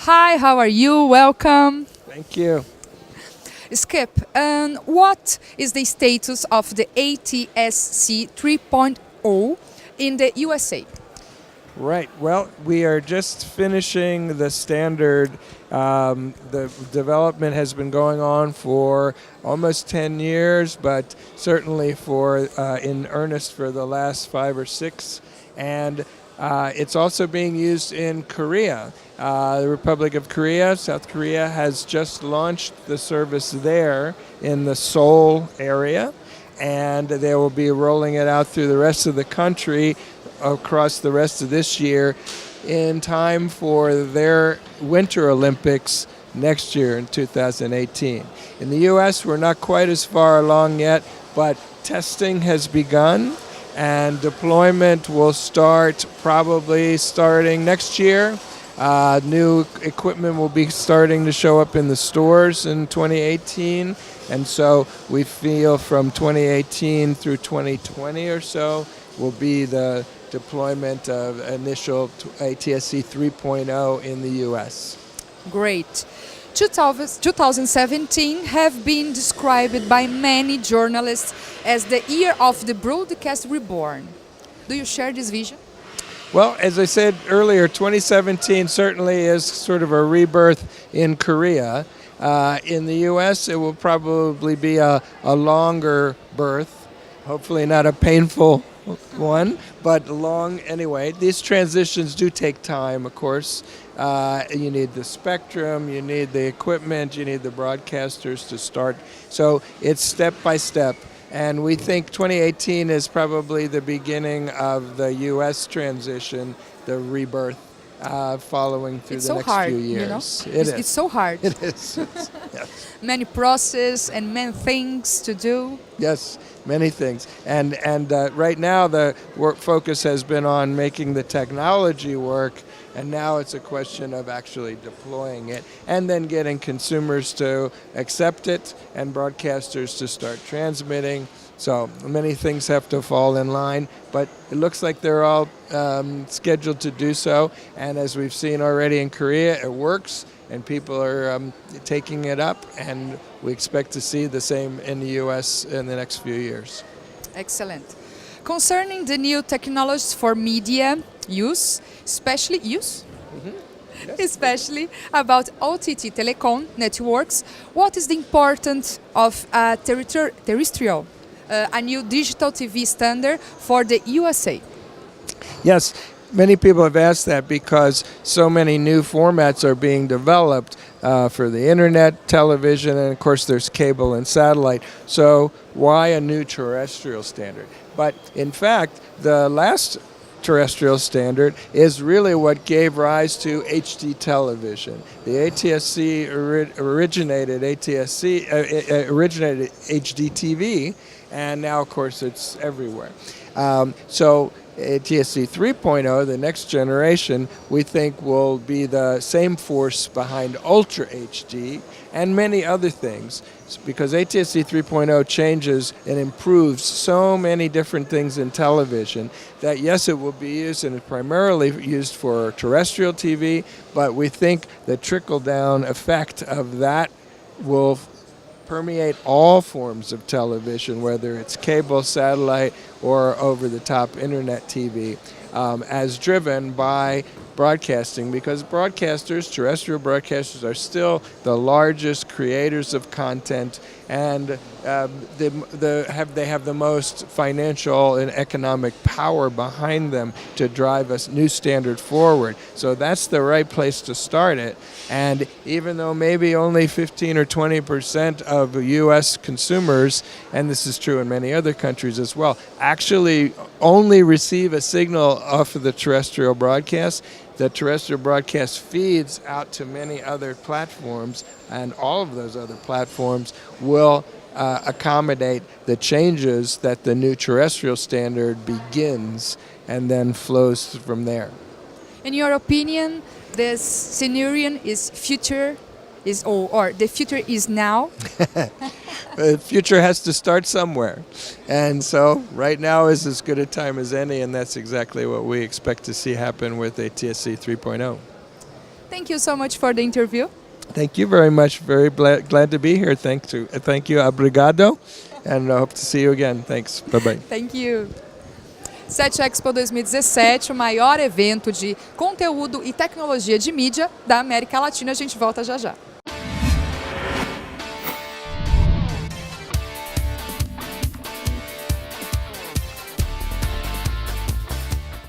Hi, how are you? Welcome. Thank you. Skip, what is the status of the ATSC 3.0 in the USA? Right. Well, we are just finishing the standard. The development has been going on for almost 10 years, but certainly for in earnest for the last 5 or 6. And it's also being used in Korea. The Republic of Korea, South Korea, has just launched the service there in the Seoul area, and they will be rolling it out through the rest of the country across the rest of this year in time for their Winter Olympics next year in 2018. In the U.S., we're not quite as far along yet, but testing has begun, and deployment will start probably starting next year. New equipment will be starting to show up in the stores in 2018, and so we feel from 2018 through 2020 or so will be the deployment of initial ATSC 3.0 in the U.S. Great. 2017 have been described by many journalists as the year of the broadcast reborn. Do you share this vision? Well, as I said earlier, 2017 certainly is sort of a rebirth in Korea. In the U.S., it will probably be a longer birth, hopefully not a painful one, but long anyway. These transitions do take time, of course. You need the spectrum, you need the equipment, you need the broadcasters to start. So it's step by step. And we think 2018 is probably the beginning of the U.S. transition, the rebirth, following through It's the so next hard, few you years. know? It's so hard. It is. Yes. Many process and many things to do. Yes, many things. And right now the work focus has been on making the technology work, and now it's a question of actually deploying it and then getting consumers to accept it and broadcasters to start transmitting. So many things have to fall in line, but it looks like they're all scheduled to do so. And as we've seen already in Korea, it works, and people are taking it up, and we expect to see the same in the U.S. in the next few years. Excellent. Concerning the new technologies for media use, especially use? Yes. Especially about OTT telecom networks, what is the importance of terrestrial, a new digital TV standard for the USA? Yes, many people have asked that because so many new formats are being developed for the internet, television, and of course there's cable and satellite. So why a new terrestrial standard? But in fact, the last terrestrial standard is really what gave rise to HD television. The ATSC originated HD TV, and now of course it's everywhere. So ATSC 3.0, the next generation, we think will be the same force behind Ultra HD and many other things, because ATSC 3.0 changes and improves so many different things in television that yes, it will be used and is primarily used for terrestrial TV, but we think the trickle-down effect of that will permeate all forms of television, whether it's cable, satellite, or over-the-top internet TV, as driven by broadcasting, because broadcasters, terrestrial broadcasters, are still the largest creators of content, and they have the most financial and economic power behind them to drive a new standard forward. So that's the right place to start it. And even though maybe only 15 or 20% of U.S. consumers, and this is true in many other countries as well, actually only receive a signal off of the terrestrial broadcast, the terrestrial broadcast feeds out to many other platforms, and all of those other platforms will accommodate the changes that the new terrestrial standard begins and then flows from there. In your opinion, this scenario is future, or the future is now? The future has to start somewhere. And so right now is as good a time as any, and that's exactly what we expect to see happen with ATSC 3.0. Thank you so much for the interview. Thank you very much. Very glad to be here. Thank you. Obrigado. And I hope to see you again. Thanks. Bye-bye. Thank you. SET EXPO 2017, o maior evento de conteúdo e tecnologia de mídia da América Latina. A gente volta já já.